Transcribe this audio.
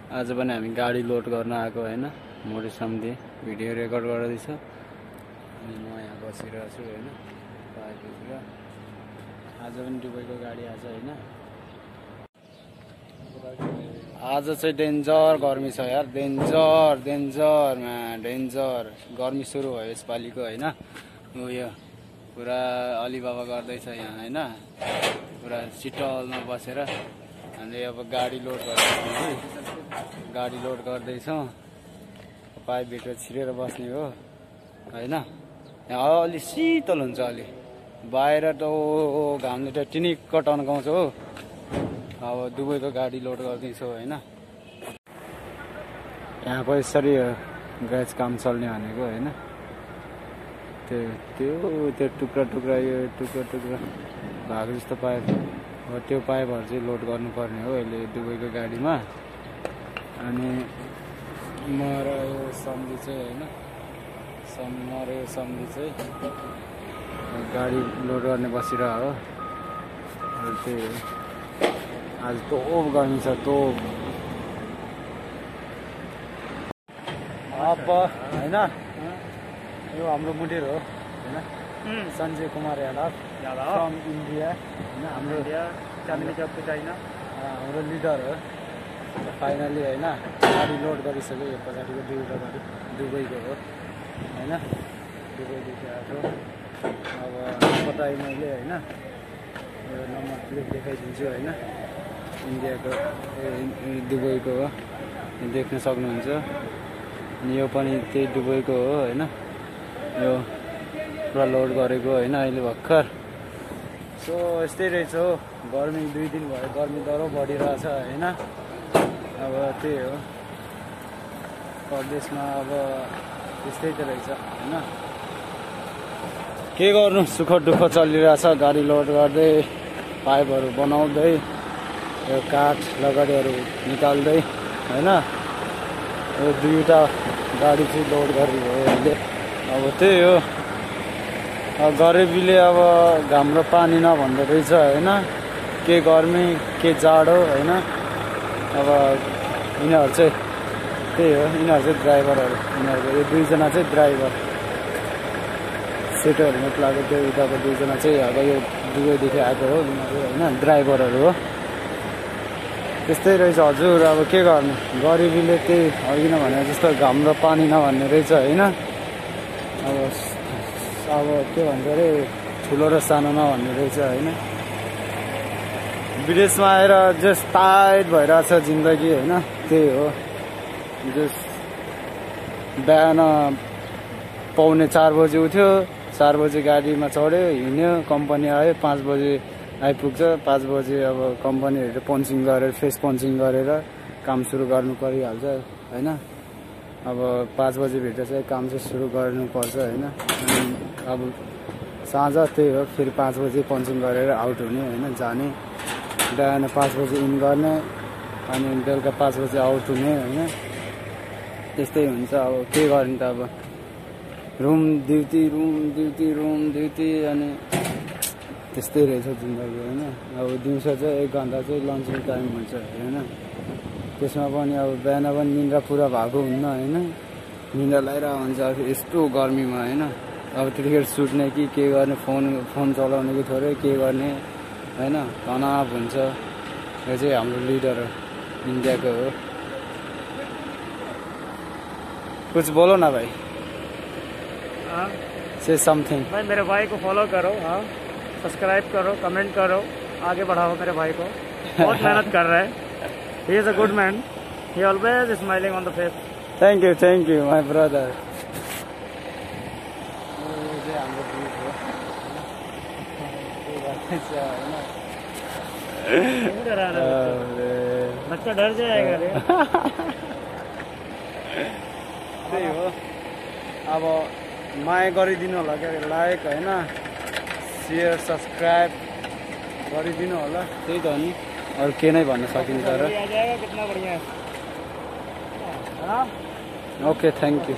आज पनि हामी गाडी लोड गर्न आएको हैन मोरे सम्धि भिडियो रेकर्ड गर्दैछ अनि म यहाँ बसिरहेको छु हैन पाएपछि आज पनि दुबईको गाडी आज हैन आज चाहिँ डेन्जर गर्मी छ यार डेन्जर गर्मी सुरु भयो यसपालिको हैन यो पुरा अलिबाबा गर्दैछ यहाँ हैन पुरा सिटलमा बसेर हामीले अब गाडी लोड गर्दैछौँ पाइप भित्र छिरेर बस्ने हो हैन यहाँ अलि शीतल हुन्छ अलि बाहिर त घामले त टिनिक्क टन्काउँछ हो अब दुबईको गाडी लोड गर्दैछौँ हैन यहाँ पो यसरी ग्यास काम चल्ने भनेको हैन त्यो टुक्रा भएको जस्तो पाइप त्यो पाइपहरू चाहिँ लोड गर्नुपर्ने हो अहिले दुबईको गाडीमा अनि म र यो सम्धि चाहिँ हैन सम्धि चाहिँ गाडी लोड गर्ने बसिरह हो त्यही आज तोप गर्मी छ तोप अब हैन यो हाम्रो मुडिर हो हैन संजय कुमार यादव फ्रम इन्डिया हैन हाम्रो चाँदनी चौक चाइना हाम्रो लिडर हो फाइनली हैन गाडी लोड गरिसक्यो यो पछाडिको दुईवटा गाडी दुबईको हो हैन दुबईदेखि आएको अब बताएँ मैले हैन यो नम्बर प्लेट देखाइदिन्छु हैन इन्डियाको दुबईको हो देख्न सक्नुहुन्छ अनि यो पनि त्यही दुबईको हो हैन यो पुरा लोड गरेको हैन अहिले भर्खर सो यस्तै रहेछ हो गर्मी 2 दिन भयो गर्मी दरो बढिरहेछ हैन अब त्यही हो परदेशमा अब त्यस्तै त रहेछ हैन के गर्नु सुख दुःख चलिरहेछ गाडी लोड गर्दै पाइपहरू बनाउँदै यो काठ लगाडीहरू निकाल्दै हैन यो दुईवटा गाडी चाहिँ लोड गरियो अहिले अब त्यही हो अब गरिबीले अब घाम र पानी नभन्दो रहेछ हैन के गर्मी के जाडो हैन अब यिनीहरू चाहिँ त्यही हो यिनीहरू चाहिँ ड्राइभरहरू यिनीहरूको यो दुईजना चाहिँ ड्राइभर सेटोहरू लाग्यो त्यो उताको दुईजना चाहिँ अब यो दुबईदेखि आएको हो यिनीहरू हैन ड्राइभरहरू हो त्यस्तै रहेछ हजुर अब के गर्नु गरिबीले त्यही अघि नभने जस्तो घाम र पानी नभन्ने रहेछ हैन अब के भन्छ अरे ठुलो र सानो नभन्ने रहेछ हैन विदेशमा आएर जस टाइट भइरहेछ जिन्दगी हैन त्यही हो जस बिहान पाउने 4 बजे उठ्यो 4 बजे गाडीमा चढ्यो हिँड्यो कम्पनी आयो 5 बजे आइपुग्छ 5 बजे अब कम्पनीहरुले पन्चिङ गरेर फेस पन्चिङ गरेर काम सुरु गर्नु परिहाल्छ हैन अब 5 बजे भित्र चाहिँ काम चाहिँ सुरु गर्नुपर्छ हैन अनि अब साँझ त्यही हो फेरि 5 बजे पन्चिङ गरेर आउट हुने हैन जाने बिहान 5 बजे इन गर्ने अनि बेलुका 5 बजे आउट हुने हैन त्यस्तै हुन्छ अब के गर्ने त अब रुम ड्युटी अनि त्यस्तै रहेछ जिन्दगी हैन अब दिउँसो चाहिँ 1 घण्टा चाहिँ लन्चिङ टाइम हुन्छ हैन त्यसमा पनि अब बिहान पनि निन्द्रा पुरा भएको हुन्न हैन निन्द्रा लागिरहेको हुन्छ यस्तो गर्मीमा हैन अब त्यतिखेर सुत्ने कि के गर्ने फोन चलाउने कि थोरै के गर्ने हैन तनाव हुन्छ यो चाहिँ हाम्रो लिडर हो इन्डियाको हो कुछ बोलो ना भाई से समथिंग भाई मेरे भाई को फॉलो करो हाँ सब्सक्राइब करो कमेंट करो आगे बढ़ाओ मेरे भाई को बहुत मेहनत कर रहा है he is a good man Hee always smiling on the face thank you my brother बच्चा डर जाएगा रे त्यही हो अब माया गरिदिनु होला क्या लाइक हैन शेयर सब्सक्राइब गरिदिनु होला त्यही त हो नि अरू के नै भन्न सकिन्छ र कितना बढ़िया है ओके थ्याङ्क यू